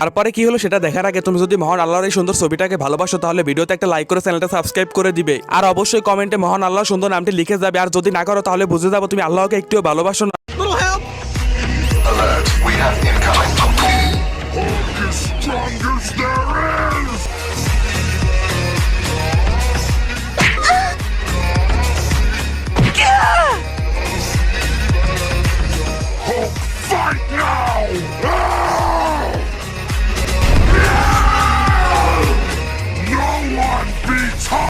তারপরে কি হলো সেটা দেখার আগে তুমি যদি মহান আল্লাহর এই সুন্দর ছবিটাকে ভালোবাসো তাহলে ভিডিওতে একটা লাইক করে চ্যানেলটা সাবস্ক্রাইব করে দিবে, আর অবশ্যই কমেন্টে মহান আল্লাহর সুন্দর নামটি লিখে যাবে। আর যদি না করো তাহলে বুঝে যাবো তুমি আল্লাহকে একটুও ভালোবাসো না। Alert, we have incoming. Hulk is strongest there is! Hulk, fight now! No one beats Hulk!